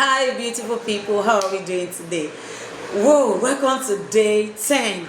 Hi beautiful people, how are we doing today? Whoa, welcome to day 10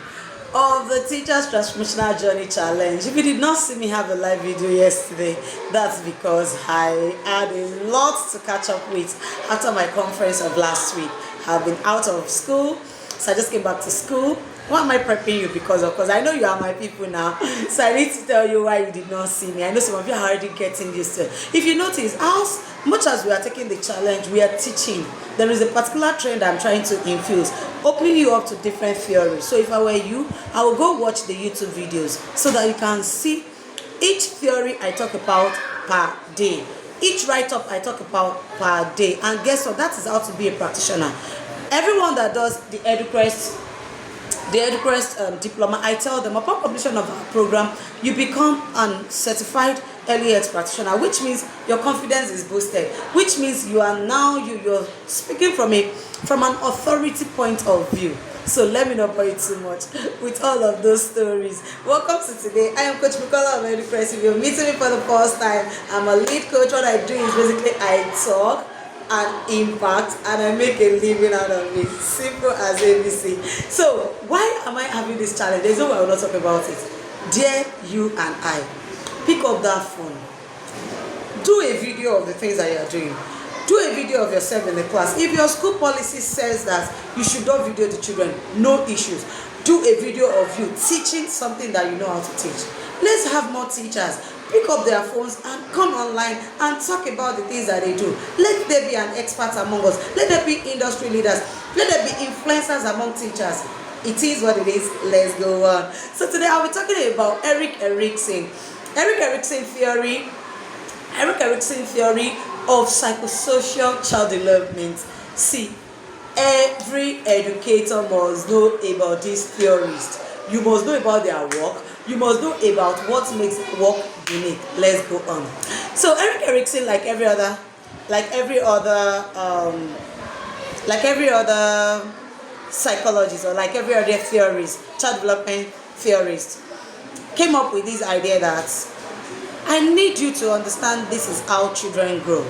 of the Teacher's Transformational Journey challenge. If you did not see me have a live video yesterday, that's because I had a lot to catch up with after my conference of last week. I've been out of school, so I just came back to school. Why am I prepping you? Because of course I know you are my people now, so I need to tell you why you did not see me. I know some of you are already getting used to it. If you notice, as much as we are taking the challenge, we are teaching. There is a particular trend I'm trying to infuse, opening you up to different theories. So if I were you, I will go watch the YouTube videos so that you can see each theory I talk about per day, each write-up I talk about per day. And guess what? That is how to be a practitioner. Everyone that does the Edu diploma, I tell them upon completion of our program, you become a certified early years practitioner, which means your confidence is boosted, which means you are now you're speaking from an authority point of view. So let me not bore you too much with all of those stories. Welcome to today. I am Coach Bukola of Erik Erickson. If you're meeting me for the first time, I'm a lead coach. What I do is basically I talk and impact, and I make a living out of it. Simple as ABC. So why am I having this challenge? There's no way I will not talk about it. Dear you and I, pick up that phone. Do a video of the things that you are doing. Do a video of yourself in the class. If your school policy says that you should not video the children, no issues. Do a video of you teaching something that you know how to teach. Let's have more teachers pick up their phones and come online and talk about the things that they do. Let there be an expert among us. Let there be industry leaders. Let there be influencers among teachers. It is what it is. Let's go on. So today I'll be talking about Erik Erickson. Erik Erickson Theory. Erik Erickson Theory of Psychosocial Child Development. See, every educator must know about these theorists. You must know about their work. You must know about what makes work unique. Let's go on. So Erik Erickson, like every other psychologist or like every other theorist, child development theorist, came up with this idea that I need you to understand this is how children grow.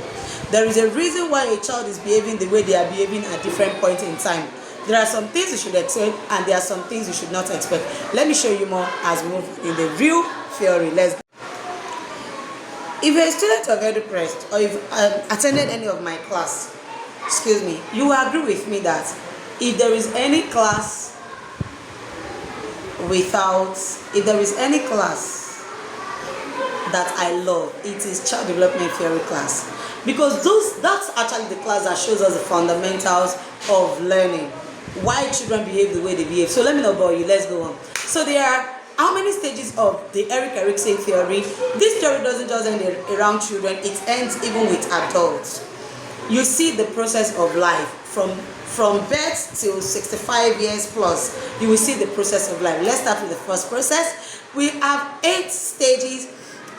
There is a reason why a child is behaving the way they are behaving at different points in time. There are some things you should expect and there are some things you should not expect. Let me show you more as we move in the real theory. Let's go. If you're a student of EduPress or if attended any of my class, you will agree with me that if there is any class that I love, it is child development theory class, because that's actually the class that shows us the fundamentals of learning, why children behave the way they behave. So let me not bore you. Let's go on. So there are how many stages of the Erik Erickson theory? This theory doesn't just end around children, it ends even with adults. You see the process of life from birth till 65 years plus. You will see the process of life. Let's start with the first process. We have 8 stages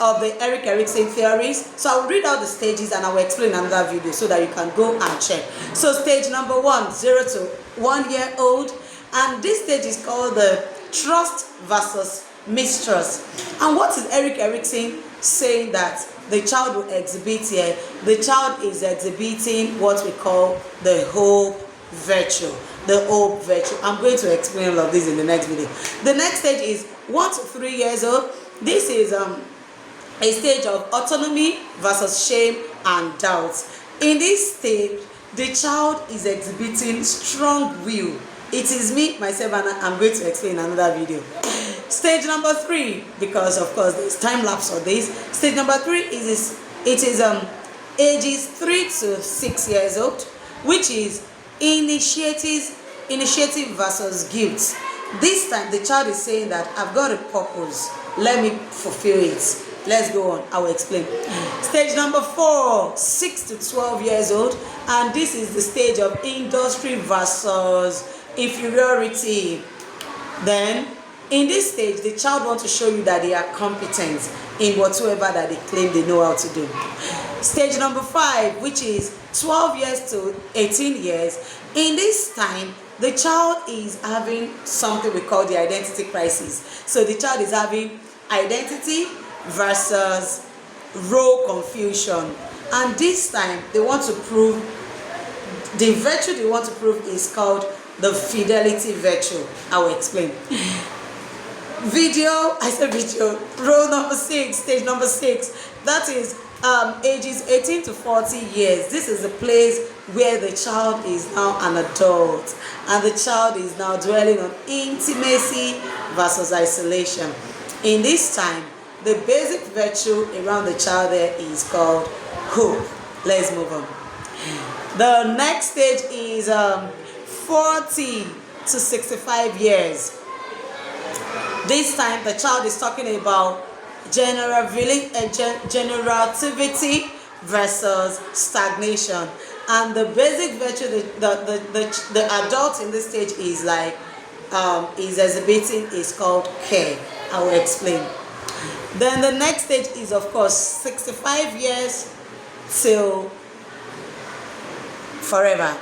of the Erik Erickson theories. So I'll read out the stages and I will explain another video so that you can go and check. So stage number 1, 0 to 1 year old, and this stage is called the trust versus mistrust. And what is Erik Erickson saying that the child will exhibit here? The child is exhibiting what we call the hope virtue. The hope virtue. I'm going to explain all of this in the next video. The next stage is 1 to 3 years old. This is a stage of autonomy versus shame and doubt. In this stage, the child is exhibiting strong will. It is me, myself, and I'm going to explain in another video. Stage number 3, because of course there's time lapse for this. Stage number 3 is ages 3 to 6 years old, which is initiative versus guilt. This time the child is saying that I've got a purpose, let me fulfill it. Let's go on. I will explain. Stage number 4, 6 to 12 years old, and this is the stage of industry versus inferiority. Then in this stage, the child wants to show you that they are competent in whatsoever that they claim they know how to do. Stage number 5, which is 12 years to 18 years. In this time, the child is having something we call the identity crisis. So the child is having identity versus role confusion. And this time, they want to prove The virtue they want to prove is called the fidelity virtue. I will explain. Role number 6, stage number 6. That is ages 18 to 40 years. This is the place where the child is now an adult and the child is now dwelling on intimacy versus isolation. In this time, the basic virtue around the child there is called hope. Let's move on. The next stage is 40 to 65 years. This time the child is talking about generativity versus stagnation. And the basic virtue the adult in this stage is like is exhibiting is called care. I will explain. Then the next stage is, of course, 65 years till forever.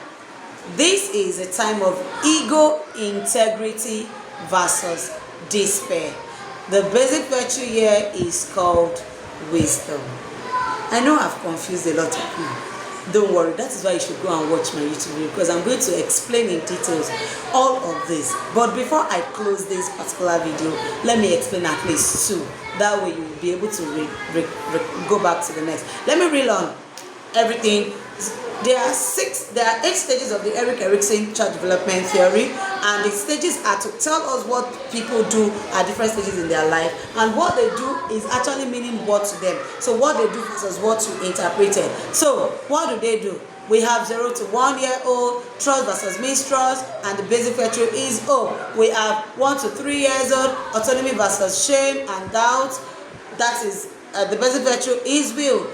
This is a time of ego integrity versus despair. The basic virtue here is called wisdom. I know I've confused a lot of people. Don't worry, that is why you should go and watch my YouTube video, because I'm going to explain in details all of this. But before I close this particular video, let me explain at least 2. That way you will be able to go back to the next. Let me reel on everything. There are 8 stages of the Erik Erickson Child Development Theory, and the stages are to tell us what people do at different stages in their life, and what they do is actually meaning what to them. So what they do versus what you interpreted. So what do? We have 0 to 1 year old, trust versus mistrust, and the basic virtue is hope. We have 1 to 3 years old, autonomy versus shame and doubt. That is the basic virtue is will.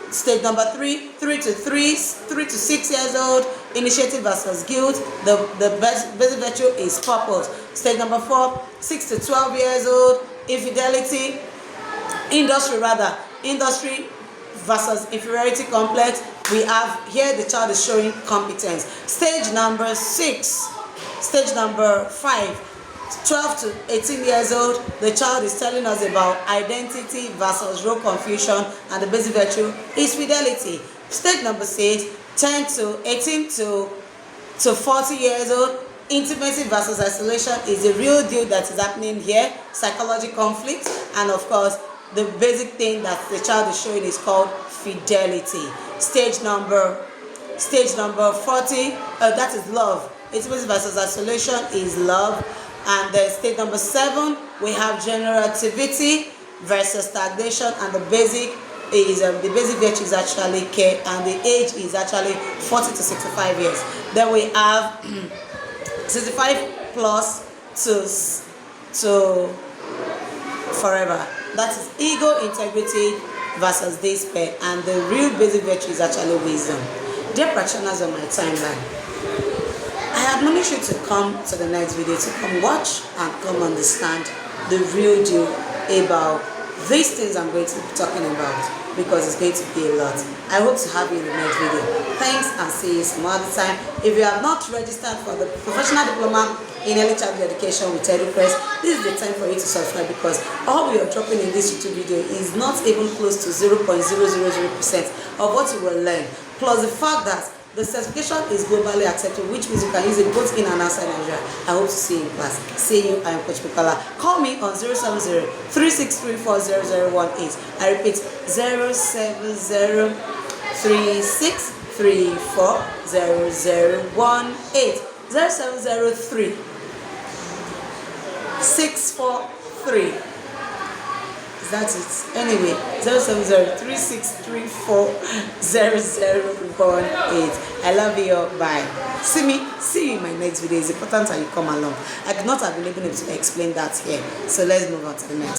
Stage number 3, 3 to 6 years old, initiative versus guilt. The basic virtue is purpose. Stage number 4, 6 to 12 years old, infidelity, industry versus inferiority complex. We have here the child is showing competence. Stage number 6, stage number 5, 12 to 18 years old, the child is telling us about identity versus role confusion, and the basic virtue is fidelity. Stage number 6, 18 to 40 years old, intimacy versus isolation is the real deal that is happening here, psychology conflict, and of course the basic thing that the child is showing is called fidelity. Stage number 40, that is love. Intimacy versus isolation is love. And then stage number 7, we have generativity versus stagnation, and the basic virtue is actually care, and the age is actually 40 to 65 years. Then we have 65 plus to forever. That is ego integrity versus despair, and the real basic virtue is actually wisdom. Dear practitioners on my timeline, I admonish you to come to the next video, to come watch and come understand the real deal about these things I'm going to be talking about, because it's going to be a lot. I hope to have you in the next video. Thanks, and see you some other time. If you have not registered for the professional diploma in early childhood education with EduPress, this is the time for you to subscribe, because all we are dropping in this YouTube video is not even close to 0.000% of what you will learn. Plus the fact that the certification is globally accepted, which means you can use it both in and outside Nigeria. I hope to see you in class. See you, I am Coach Bukola. Call me on 070-3634-0018. I repeat, 070-3634-0018. 0703-643. That's it. Anyway, 070-3634-0018. I love you all. Bye. See you in my next video. It's important that you come along. I could not have been able to explain that here. So let's move on to the next.